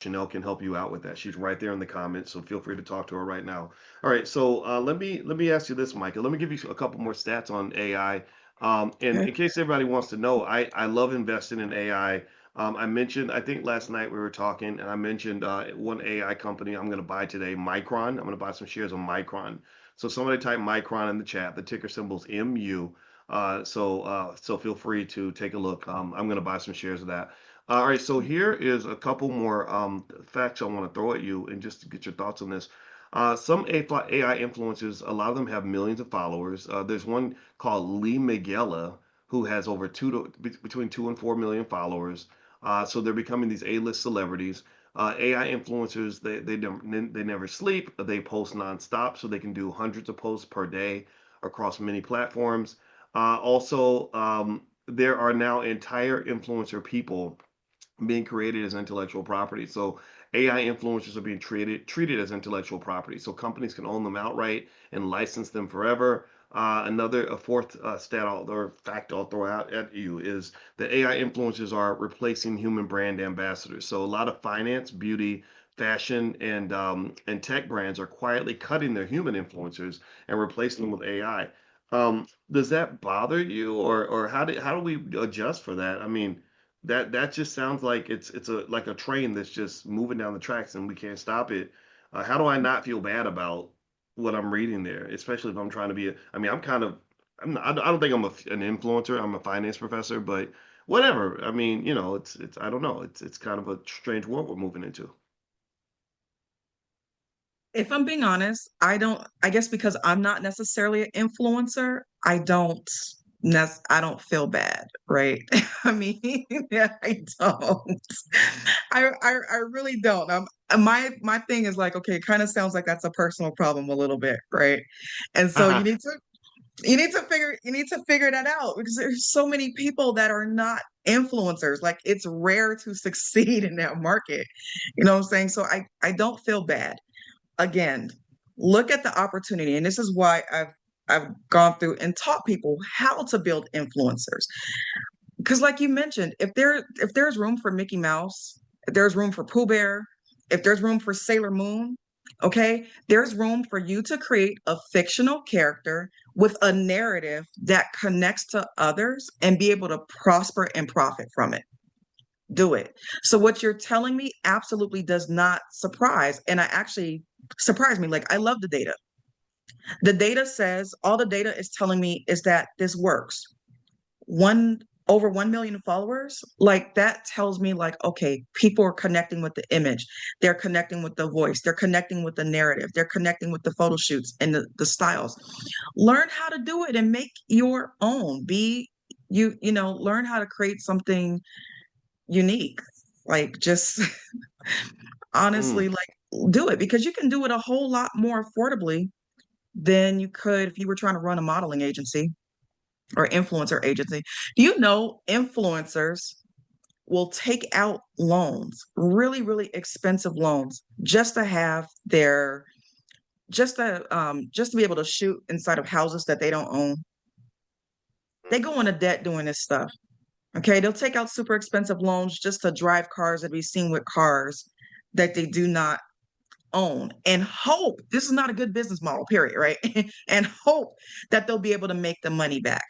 Chanel can help you out with that. She's right there in the comments, so feel free to talk to her right now. All right, so let me ask you this, Michael. Let me give you a couple more stats on AI. And Okay. in case everybody wants to know, I love investing in AI. I mentioned, I think last night we were talking, and I mentioned one AI company I'm going to buy today, Micron. I'm going to buy some shares of Micron. So somebody type Micron in the chat. The ticker symbol is MU. So feel free to take a look. I'm going to buy some shares of that. All right, so here is a couple more facts I want to throw at you and just to get your thoughts on this. Some AI influencers, a lot of them have millions of followers. There's one called Lee Miguela who has over between 2 and 4 million followers. So they're becoming these A-list celebrities. AI influencers, they never sleep. They post nonstop, so they can do hundreds of posts per day across many platforms. Also, there are now entire influencer people being created as intellectual property. So AI influencers are being treated as intellectual property. So companies can own them outright and license them forever. A fourth or fact I'll throw out at you is that AI influencers are replacing human brand ambassadors. So a lot of finance, beauty, fashion, and tech brands are quietly cutting their human influencers and replacing them with AI. Does that bother you, or how do we adjust for that? I mean, that just sounds like it's a like a train that's just moving down the tracks and we can't stop it. How do I not feel bad about what I'm reading there, especially if I'm trying to be I mean, I don't think I'm an influencer. I'm a finance professor, but whatever. I mean, it's I don't know. It's kind of a strange world we're moving into. If I'm being honest, I guess because I'm not necessarily an influencer, I don't feel bad, right? I mean, yeah, I don't. I really don't. My thing is like, okay, it kind of sounds like that's a personal problem a little bit, right? And so you need to figure that out because there's so many people that are not influencers. Like it's rare to succeed in that market. You know what I'm saying? So I don't feel bad. Again, look at the opportunity. And this is why I've gone through and taught people how to build influencers. Because like you mentioned, if there's room for Mickey Mouse, if there's room for Pooh Bear, if there's room for Sailor Moon, okay, there's room for you to create a fictional character with a narrative that connects to others and be able to prosper and profit from it. Do it. So what you're telling me absolutely does not surprise. And I actually surprised me. Like I love the data. The data says all the data is telling me is that this works. One over 1 million followers, like that tells me like, okay, people are connecting with the image. They're connecting with the voice. They're connecting with the narrative. They're connecting with the photo shoots and the styles. Learn how to do it and make your own. Learn how to create something unique. Like just honestly, Mm. like do it because you can do it a whole lot more affordably than you could if you were trying to run a modeling agency or influencer agency. Do you know influencers will take out loans, really, really expensive loans, just to be able to shoot inside of houses that they don't own? They go into debt doing this stuff. Okay, they'll take out super expensive loans just to drive cars that we seen with cars that they do not own and hope this is not a good business model, period, right? And hope that they'll be able to make the money back.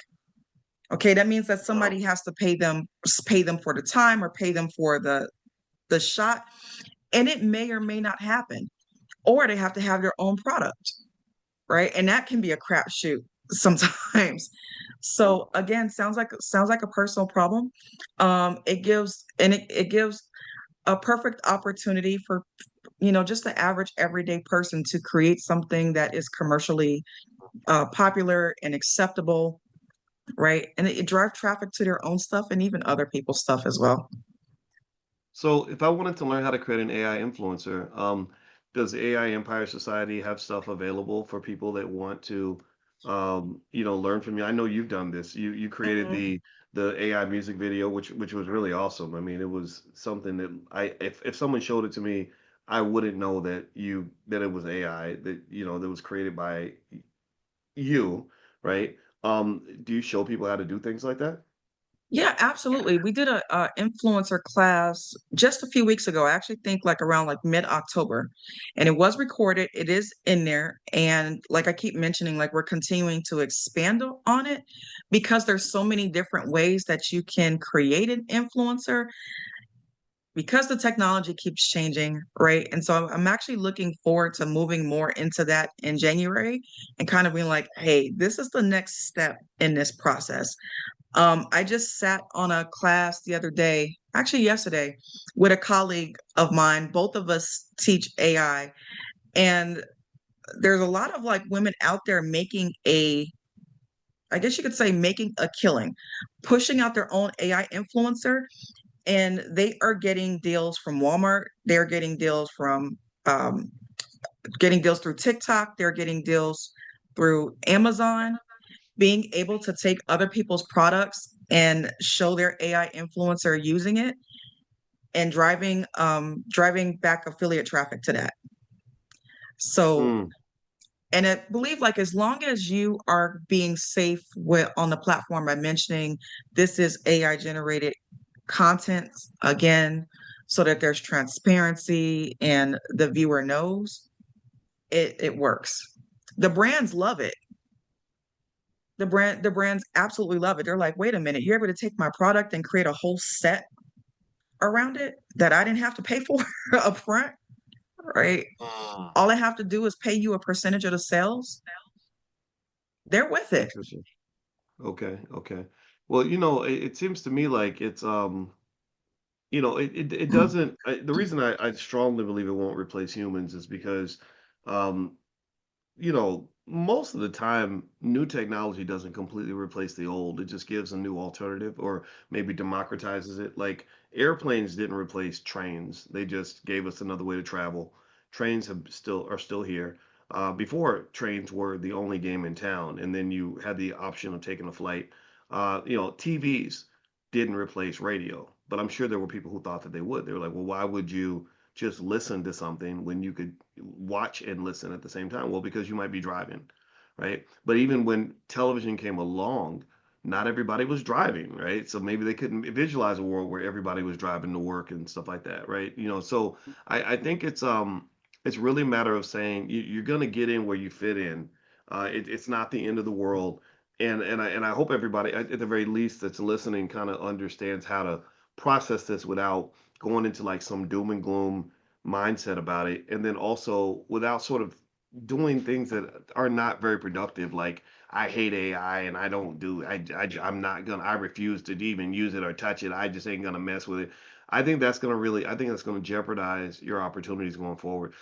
Okay, that means that Wow. somebody has to pay them for the time or pay them for the shot, and it may or may not happen. Or they have to have their own product, right? And that can be a crapshoot sometimes. Mm. So again, sounds like a personal problem. It gives a perfect opportunity for just the average everyday person to create something that is commercially popular and acceptable, right? And it drive traffic to their own stuff and even other people's stuff as well. So if I wanted to learn how to create an AI influencer, does AI Empire Society have stuff available for people that want to, learn from you? I know you've done this. You created Mhm. the AI music video, which was really awesome. I mean, it was something that if someone showed it to me, I wouldn't know that it was AI that was created by you, right? Do you show people how to do things like that? Yeah, absolutely. We did a influencer class just a few weeks ago. I actually think like around like mid-October, and it was recorded. It is in there, and like I keep mentioning, like we're continuing to expand on it because there's so many different ways that you can create an influencer because the technology keeps changing, right? And so I'm actually looking forward to moving more into that in January and kind of being like, hey, this is the next step in this process. I just sat on a class the other day, actually yesterday, with a colleague of mine. Both of us teach AI, and there's a lot of like women out there making I guess you could say, making a killing, pushing out their own AI influencer, and they are getting deals from Walmart. They're um, getting deals through TikTok. They're getting deals through Amazon. Being able to take other people's products and show their AI influencer using it and driving back affiliate traffic to that. So, Mm, and I believe like as long as you are being safe with on the platform by mentioning this is AI generated content again, so that there's transparency and the viewer knows, it works. The brands love it. The brands absolutely love it. They're like, wait a minute, you're able to take my product and create a whole set around it that I didn't have to pay for up front, right? mm. All I have to do is pay you a percentage of the sales. They're with it. Interesting. Okay, okay. Well, it seems to me like it's it doesn't. The reason I strongly believe it won't replace humans is because, um, most of the time, new technology doesn't completely replace the old. It just gives a new alternative or maybe democratizes it. Like airplanes didn't replace trains. They just gave us another way to travel. Trains are still here. Before trains were the only game in town, and then you had the option of taking a flight. TVs didn't replace radio, but I'm sure there were people who thought that they would. They were like, well, why would you just listen to something when you could watch and listen at the same time? Well, because you might be driving, right? But even when television came along, not everybody was driving, right? So maybe they couldn't visualize a world where everybody was driving to work and stuff like that, right? So I think it's really a matter of saying you're gonna get in where you fit in. It's not the end of the world. And I hope everybody at the very least that's listening kind of understands how to process this without going into like some doom and gloom mindset about it, and then also without sort of doing things that are not very productive, like I hate AI and I don't do I'm not gonna I refuse to even use it or touch it. I just ain't gonna mess with it. I think that's gonna jeopardize your opportunities going forward.